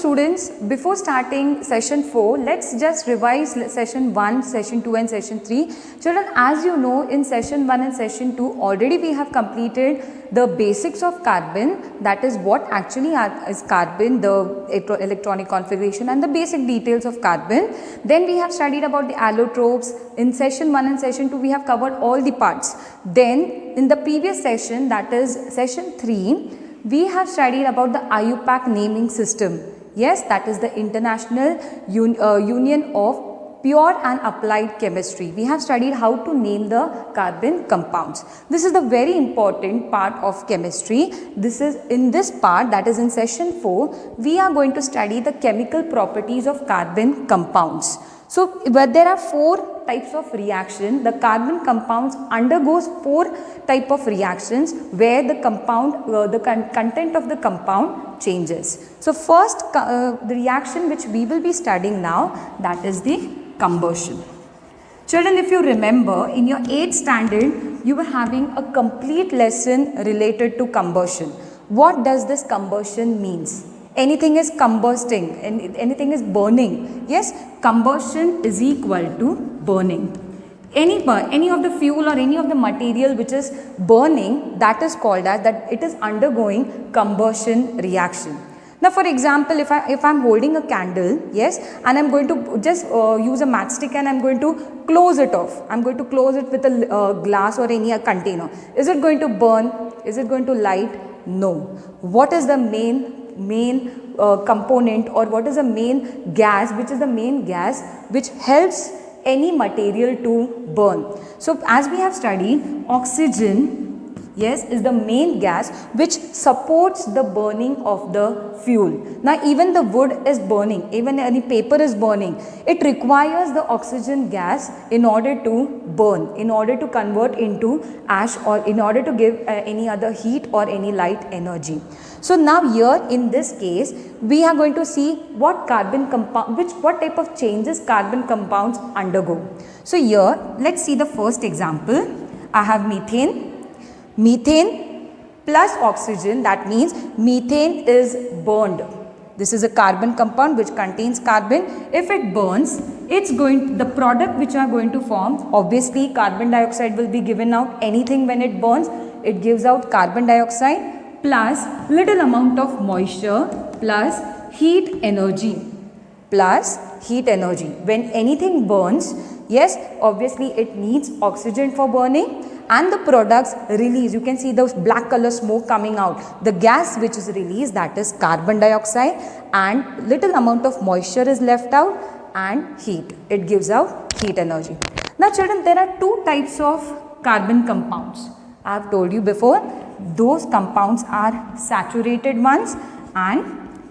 students, before starting session 4, let's just revise session 1, session 2 and session 3. Children, as you know, in session 1 and session 2 already we have completed the basics of carbon, that is what actually is carbon, the electronic configuration and the basic details of carbon. Then we have studied about the allotropes. In session 1 and session 2 we have covered all the parts. Then in the previous session, that is session 3, we have studied about the IUPAC naming system. Yes, that is the International Union of Pure and Applied Chemistry. We have studied how to name the carbon compounds. This is the very important part of chemistry. This is in this part, that is in session 4, we are going to study the chemical properties of carbon compounds. So, there are 4 types of reaction. The carbon compounds undergoes 4 type of reactions where the compound, content of the compound changes. So, first the reaction which we will be studying now, that is the combustion. Children, if you remember, in your 8th standard, you were having a complete lesson related to combustion. What does this combustion means? Anything is combusting, anything is burning. Yes, combustion is equal to burning. Any of the fuel or any of the material which is burning, that is called as that it is undergoing combustion reaction. Now, for example, if I am holding a candle, yes, and I am going to just use a matchstick and I am going to close it off. I am going to close it with a glass or any container. Is it going to burn? Is it going to light? No. What is the main component, or what is the main gas, which is the main gas which helps any material to burn? So, as we have studied, oxygen, yes, is the main gas which supports the burning of the fuel. Now, even the wood is burning, even any paper is burning, it requires the oxygen gas in order to burn, in order to convert into ash, or in order to give any other heat or any light energy. So, now here in this case, we are going to see what carbon compound, what type of changes carbon compounds undergo. So, here let's see the first example. I have methane. Methane plus oxygen, that means methane is burned. This is a carbon compound which contains carbon. If it burns, the product which are going to form, obviously carbon dioxide will be given out. Anything when it burns, it gives out carbon dioxide plus little amount of moisture plus heat energy. When anything burns, yes, obviously it needs oxygen for burning, and the products release, you can see the black color smoke coming out. The gas which is released, that is carbon dioxide, and little amount of moisture is left out, and heat. It gives out heat energy. Now children, there are 2 types of carbon compounds. I have told you before, those compounds are saturated ones and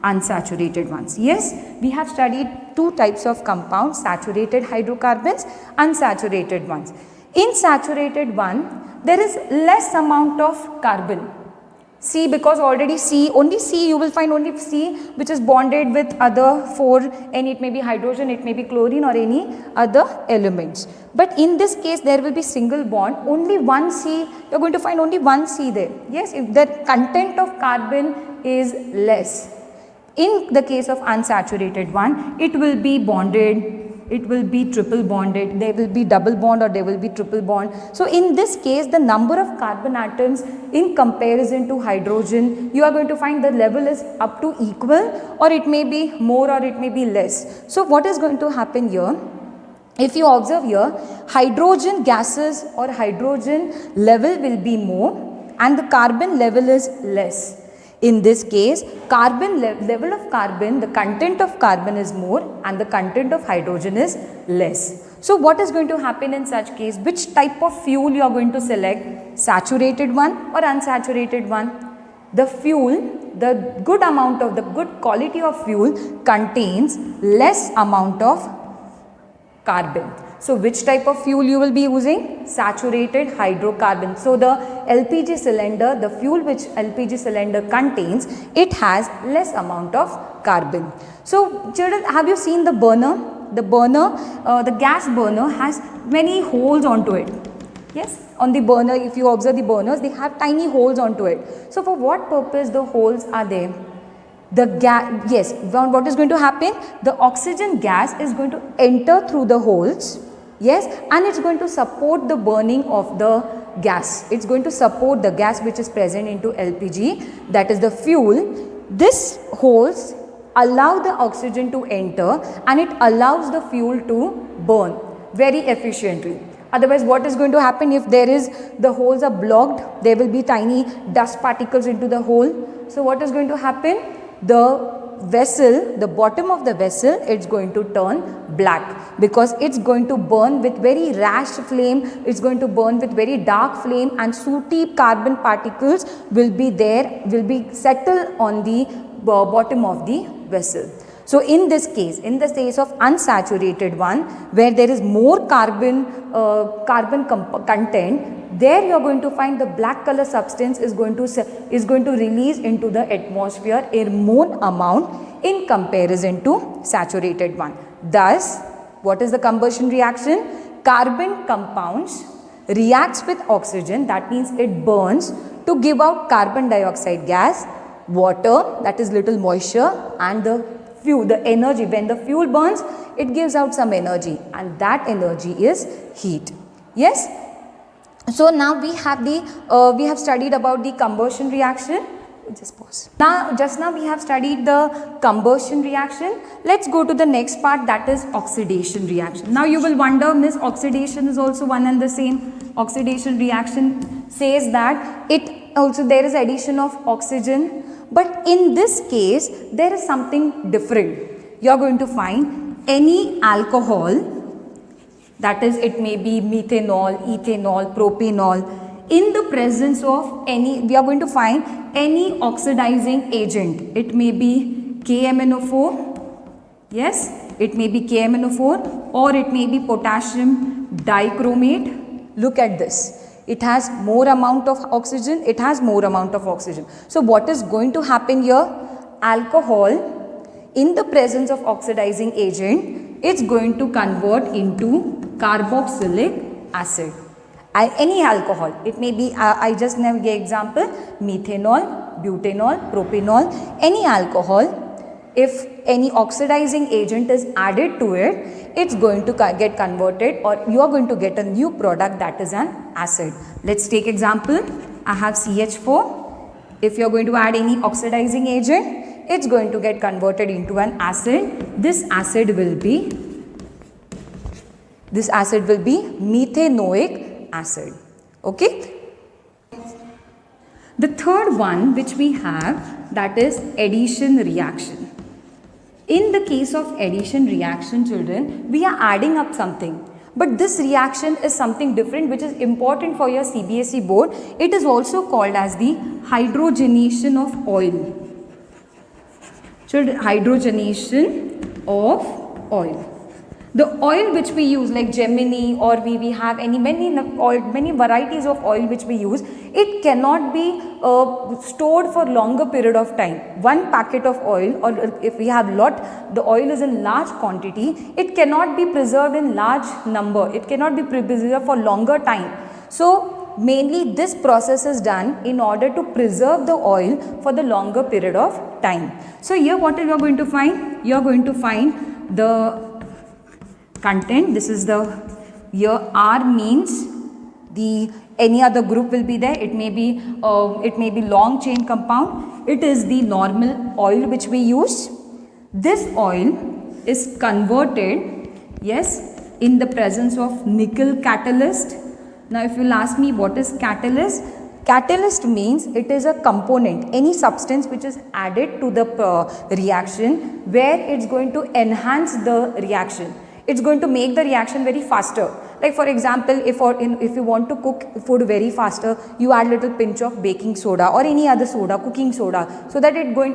unsaturated ones. Yes, we have studied 2 types of compounds, saturated hydrocarbons, unsaturated ones. In saturated one, there is less amount of carbon. C, because already only C, you will find only C which is bonded with other 4, and it may be hydrogen, it may be chlorine or any other elements. But in this case, there will be single bond, only one C, you are going to find only one C there. Yes, if the content of carbon is less. In the case of unsaturated one, it will be bonded, it will be triple bonded, there will be double bond or there will be triple bond. So, in this case, the number of carbon atoms in comparison to hydrogen, you are going to find the level is up to equal, or it may be more or it may be less. So, what is going to happen here? If you observe here, hydrogen gases or hydrogen level will be more and the carbon level is less. In this case, level of carbon, the content of carbon is more and the content of hydrogen is less. So, what is going to happen in such case? Which type of fuel you are going to select? Saturated one or unsaturated one? The fuel, the good quality of fuel contains less amount of carbon. So, which type of fuel you will be using? Saturated hydrocarbon. So, the LPG cylinder, the fuel which LPG cylinder contains, it has less amount of carbon. So, children, have you seen the burner? The gas burner has many holes onto it. Yes, on the burner, if you observe the burners, they have tiny holes onto it. So, for what purpose the holes are there? The gas, yes, what is going to happen? The oxygen gas is going to enter through the holes, yes, and it's going to support the burning of the gas. It's going to support the gas which is present into LPG, that is the fuel. This holes allow the oxygen to enter and it allows the fuel to burn very efficiently. Otherwise, what is going to happen if the holes are blocked? There will be tiny dust particles into the hole. So what is going to happen? The vessel, the bottom of the vessel, it's going to turn black because it's going to burn with very rash flame, it's going to burn with very dark flame, and sooty carbon particles will be settled on the bottom of the vessel. So in this case, in the case of unsaturated one, where there is more carbon content, there you are going to find the black color substance is going to release into the atmosphere in more amount in comparison to saturated one. Thus, what is the combustion reaction? Carbon compounds reacts with oxygen, that means it burns to give out carbon dioxide gas, water, that is little moisture, and the fuel, the energy. When the fuel burns, it gives out some energy, and that energy is heat. Yes. So now we have studied about the combustion reaction. Just pause. Just now we have studied the combustion reaction. Let's go to the next part, that is oxidation reaction. Now you will wonder, Miss, oxidation is also one and the same. Oxidation reaction says that there is addition of oxygen, but in this case there is something different. You are going to find any alcohol, that is, it may be methanol, ethanol, propanol. In the presence of we are going to find any oxidizing agent. It may be KMNO4, yes, it may be KMNO4, or it may be potassium dichromate. Look at this. It has more amount of oxygen, it has more amount of oxygen. So what is going to happen here? Alcohol, in the presence of oxidizing agent, it's going to convert into carboxylic acid. Any alcohol, it may be, I just now gave example, methanol, butanol, propanol, any alcohol, if any oxidizing agent is added to it, it's going to get converted, or you are going to get a new product, that is an acid. Let's take example. I have CH4. If you are going to add any oxidizing agent, it's going to get converted into an acid. This acid will be methanoic acid. Okay. The third one which we have, that is addition reaction. In the case of addition reaction, children, we are adding up something. But this reaction is something different which is important for your CBSE board. It is also called as the hydrogenation of oil. Children, hydrogenation of oil. The oil which we use, like Gemini, or we have many varieties of oil which we use, it cannot be stored for longer period of time. One packet of oil, or if we have the oil is in large quantity, it cannot be preserved in large number. It cannot be preserved for longer time. So mainly this process is done in order to preserve the oil for the longer period of time. So here what you are going to find? You are going to find the content. This is here R means any other group will be there. It may be long chain compound. It is the normal oil which we use. This oil is converted, yes, in the presence of nickel catalyst. Now if you will ask me what is catalyst, catalyst means it is a component, any substance which is added to the reaction, where it's going to enhance the reaction. It's going to make the reaction very faster. Like for example, if you want to cook food very faster, you add little pinch of baking soda or any other soda, cooking soda, so that it's going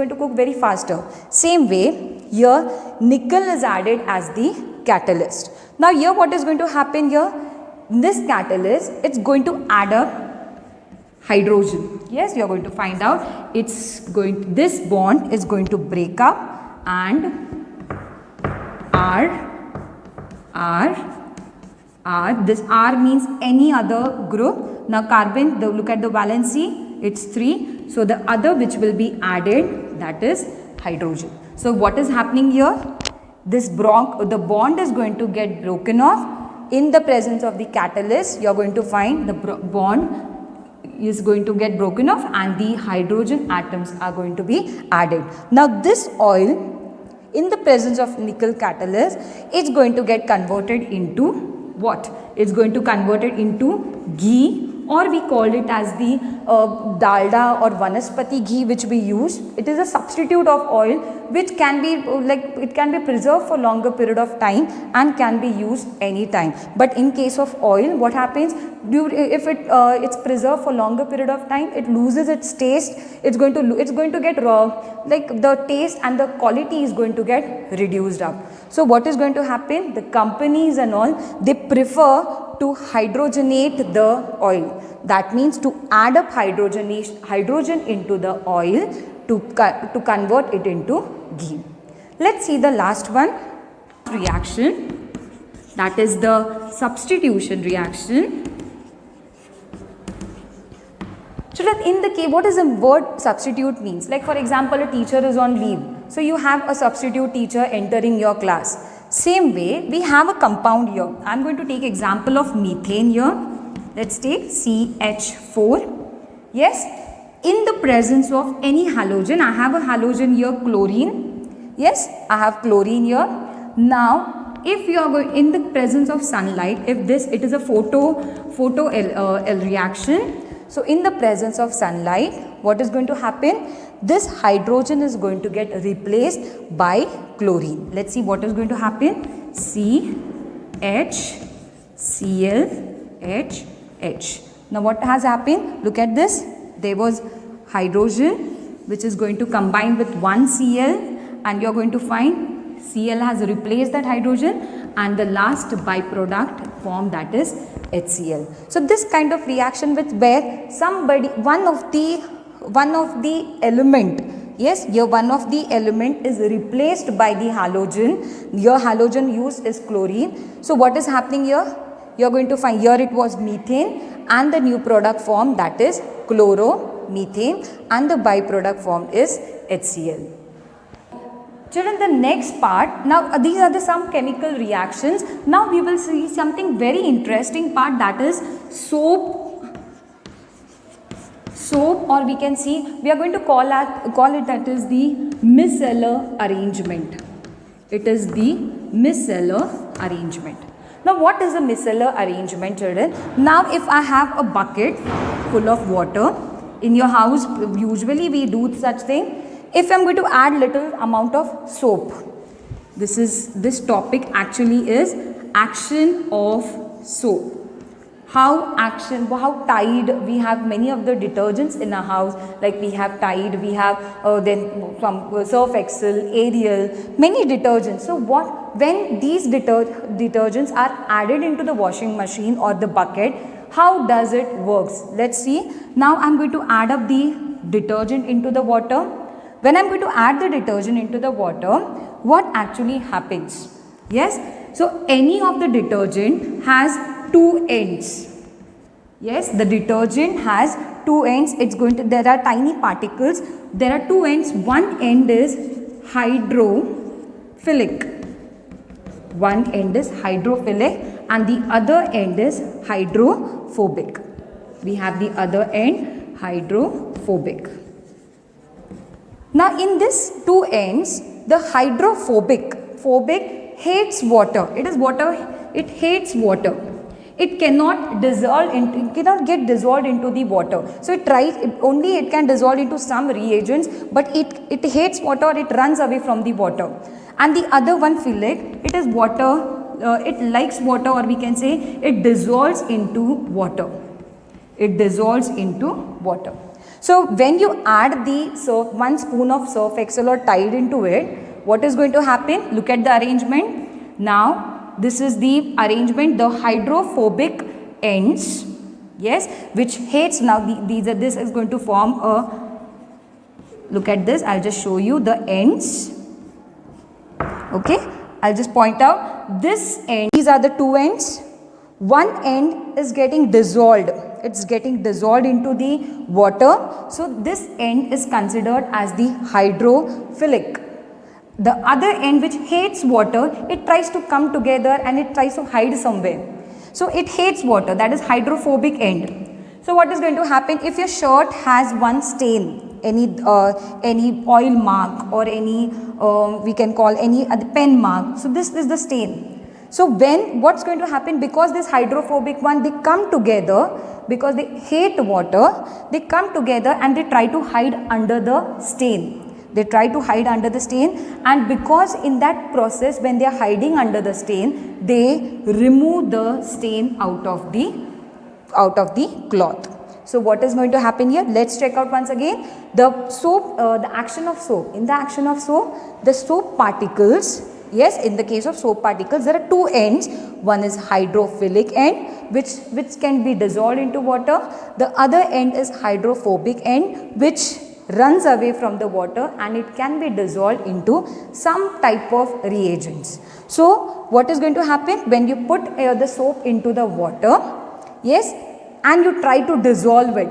to cook very faster. Same way, here nickel is added as the catalyst. Now here what is going to happen here? This catalyst, it's going to add up hydrogen. Yes, you are going to find out. This bond is going to break up, and this R means any other group. Now carbon, look at the valency, it's 3. So the other which will be added, that is hydrogen. So what is happening here? The bond is going to get broken off. In the presence of the catalyst, you are going to find the bond is going to get broken off and the hydrogen atoms are going to be added. Now this oil, in the presence of nickel catalyst, it's going to get converted into what? It's going to convert it into ghee, or we call it as the dalda or vanaspati ghee, which we use. It is a substitute of oil which can be it can be preserved for longer period of time and can be used anytime. But in case of oil, what happens? If it's preserved for longer period of time, it loses its taste. It's going to get the taste and the quality is going to get reduced up. So what is going to happen? The companies and all, they prefer to hydrogenate the oil. That means to add up hydrogen into the oil to convert it into ghee. Let's see the last one, reaction, that is the substitution reaction. Children, in the case, what is the word substitute means? Like for example, a teacher is on leave. So you have a substitute teacher entering your class. Same way, we have a compound here. I am going to take example of methane here. Let's take CH4. Yes, in the presence of any halogen, I have a halogen here, chlorine. Yes, I have chlorine here. Now, if you are going in the presence of sunlight, if it is a photo reaction. So in the presence of sunlight, what is going to happen? This hydrogen is going to get replaced by chlorine. Let's see what is going to happen. CHClHH. Now what has happened? Look at this. There was hydrogen which is going to combine with one Cl, and you are going to find Cl has replaced that hydrogen, and the last byproduct form, that is HCl. So this kind of reaction with where one of the element, yes, your one of the element is replaced by the halogen. Your halogen used is chlorine. So what is happening here? You are going to find here it was methane and the new product form, that is chloromethane, and the byproduct form is HCl. Children, the next part, now these are some chemical reactions. Now we will see something very interesting part, that is soap, or we can see, we are going to call it that is the micellar arrangement. It is the micellar arrangement. Now what is a micellar arrangement, children? Now if I have a bucket full of water, in your house usually we do such thing. If I am going to add little amount of soap, this topic actually is action of soap. How Tide, we have many of the detergents in our house, like we have Tide, we have then from Surf Excel, Ariel, many detergents. So when these detergents are added into the washing machine or the bucket, how does it works? Let's see. Now I am going to add up the detergent into the water. When I am going to add the detergent into the water, what actually happens? Yes, so any of the detergent has two ends. Yes, the detergent has two ends. There are tiny particles. There are two ends. One end is hydrophilic. One end is hydrophilic and the other end is hydrophobic. We have the other end, hydrophobic. Now in these two ends, the hydrophobic hates water. It hates water. It cannot get dissolved into the water. So it can dissolve into some reagents, but it hates water, it runs away from the water. And the other one, philic, it is water, it likes water, or we can say it dissolves into water. It dissolves into water. So when you add the 1 spoon of Surf Excel or Tide into it, what is going to happen? Look at the arrangement. Now this is the arrangement, the hydrophobic ends, yes, which hates. Now this is going to form a, look at this, I'll just show you the ends. Okay, I'll just point out this end, these are the two ends. One end is getting dissolved it's getting dissolved into the water. So this end is considered as the hydrophilic. The other end, which hates water, it tries to come together and it tries to hide somewhere. So it hates water, that is hydrophobic end. So what is going to happen if your shirt has one stain, any oil mark or any we can call any pen mark. So this is the stain. So when what's going to happen, because this hydrophobic one, they come together because they hate water, they come together and they try to hide under the stain. They try to hide under the stain, and because in that process when they are hiding under the stain, they remove the stain out of the cloth. So what is going to happen here? Let's check out once again. The soap, the action of soap. In the action of soap, the soap particles, yes, in the case of soap particles, there are two ends. One is hydrophilic end, which can be dissolved into water. The other end is hydrophobic end, which runs away from the water and it can be dissolved into some type of reagents. So what is going to happen when you put the soap into the water, yes, and you try to dissolve it?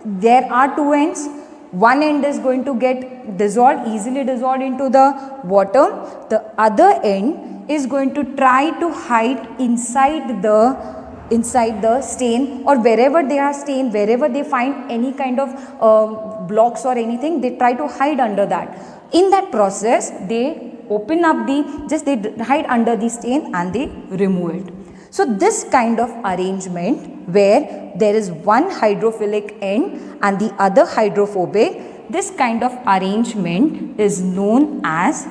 There are two ends. One end is going to get dissolved, easily dissolved into the water. The other end is going to try to hide inside the stain, or wherever they are stain, wherever they find any kind of blocks or anything, they try to hide under that. In that process, they open up they hide under the stain and they remove it. So this kind of arrangement where there is one hydrophilic end and the other hydrophobic, this kind of arrangement is known as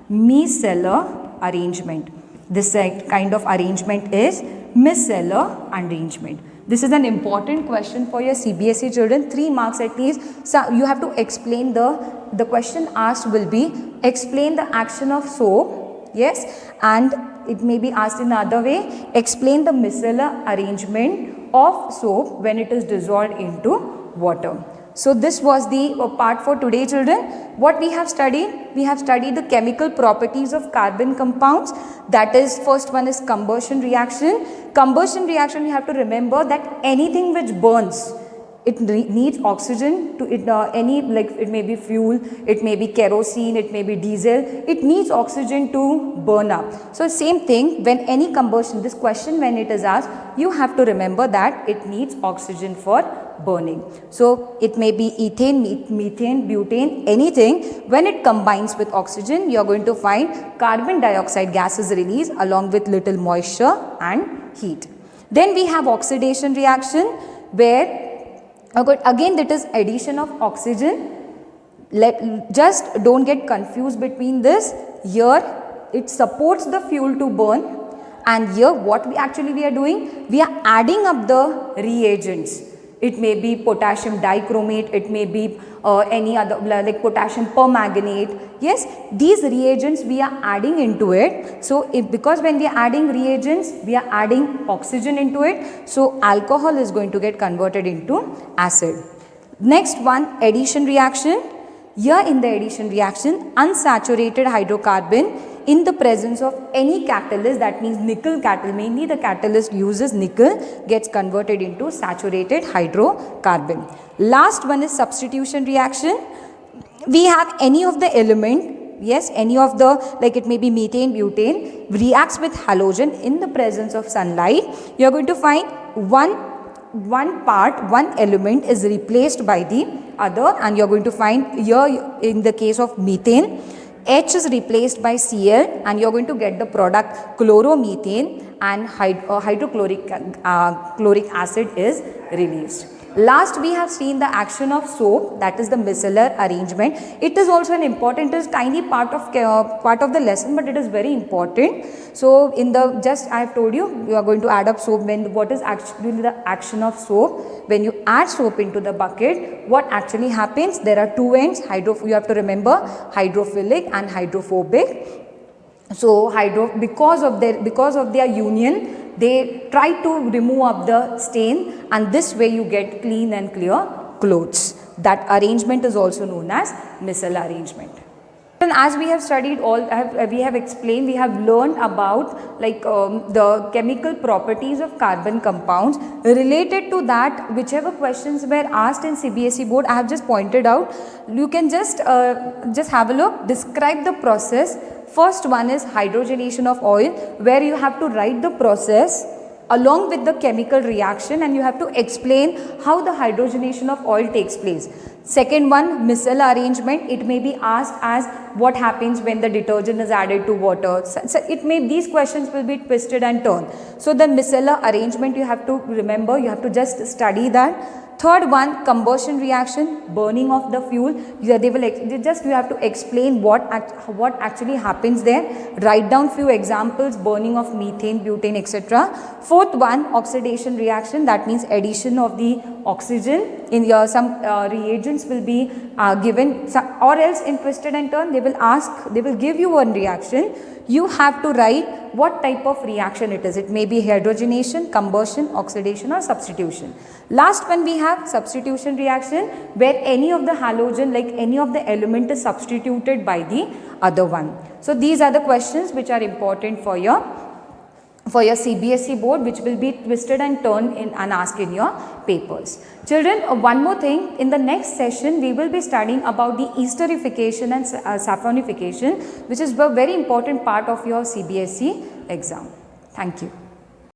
micellar arrangement. This kind of arrangement is micellar arrangement. This is an important question for your CBSE children, 3 marks at least. So you have to explain the question asked will be explain the action of soap, yes, and it may be asked in the other way, explain the micellar arrangement of soap when it is dissolved into water. So this was the part for today, children. What we have studied the chemical properties of carbon compounds. That is, first one is combustion reaction. Combustion reaction, you have to remember that anything which burns, it needs oxygen to it, it may be fuel, it may be kerosene, it may be diesel, it needs oxygen to burn up. So same thing, when any combustion, this question when it is asked, you have to remember that it needs oxygen for burning. So it may be ethane, methane, butane, anything. When it combines with oxygen, you are going to find carbon dioxide gas is released along with little moisture and heat. Then we have oxidation reaction, where again that is addition of oxygen. Just don't get confused between this. Here it supports the fuel to burn, and here what we are doing, we are adding up the reagents. It may be potassium dichromate, it may be any other like potassium permanganate. Yes, these reagents we are adding into it. So because when we are adding reagents, we are adding oxygen into it. So alcohol is going to get converted into acid. Next one, addition reaction. Here in the addition reaction, unsaturated hydrocarbon in the presence of any catalyst, that means nickel catalyst, mainly the catalyst uses nickel, gets converted into saturated hydrocarbon. Last one is substitution reaction. We have any of the element, yes, any of the, like it may be methane, butane, reacts with halogen in the presence of sunlight. You are going to find one element is replaced by the other, and you are going to find here in the case of methane, H is replaced by Cl, and you are going to get the product chloromethane, and hydrochloric chloric acid is released. Last, we have seen the action of soap, that is the micellar arrangement. It is also an important, it is tiny part of the lesson, but it is very important. So in the I have told you are going to add up soap. When what is actually the action of soap? When you add soap into the bucket, what actually happens? There are two ends. You have to remember hydrophilic and hydrophobic. So because of their union, they try to remove up the stain, and this way you get clean and clear clothes. That arrangement is also known as micellar arrangement. And as we have studied we have explained, we have learned about like the chemical properties of carbon compounds. Related to that, whichever questions were asked in CBSE board, I have just pointed out. You can just have a look. Describe the process. First one is hydrogenation of oil, where you have to write the process along with the chemical reaction, and you have to explain how the hydrogenation of oil takes place. Second one, micelle arrangement. It may be asked as what happens when the detergent is added to water. So these questions will be twisted and turned. So the micelle arrangement you have to remember, you have to just study that. Third one, combustion reaction, burning of the fuel. You have to explain what actually happens there. Write down few examples, burning of methane, butane, etc. Fourth one, oxidation reaction. That means addition of the oxygen. In your some reagents will be given, or else in twisted and turn they will give you one reaction. You have to write what type of reaction it is. It may be hydrogenation, combustion, oxidation or substitution. Last one we have substitution reaction, where any of the halogen, like any of the element is substituted by the other one. So these are the questions which are important for your CBSE board, which will be twisted and turned in and asked in your papers. Children, one more thing, in the next session we will be studying about the esterification and saffronification, which is a very important part of your CBSE exam. Thank you.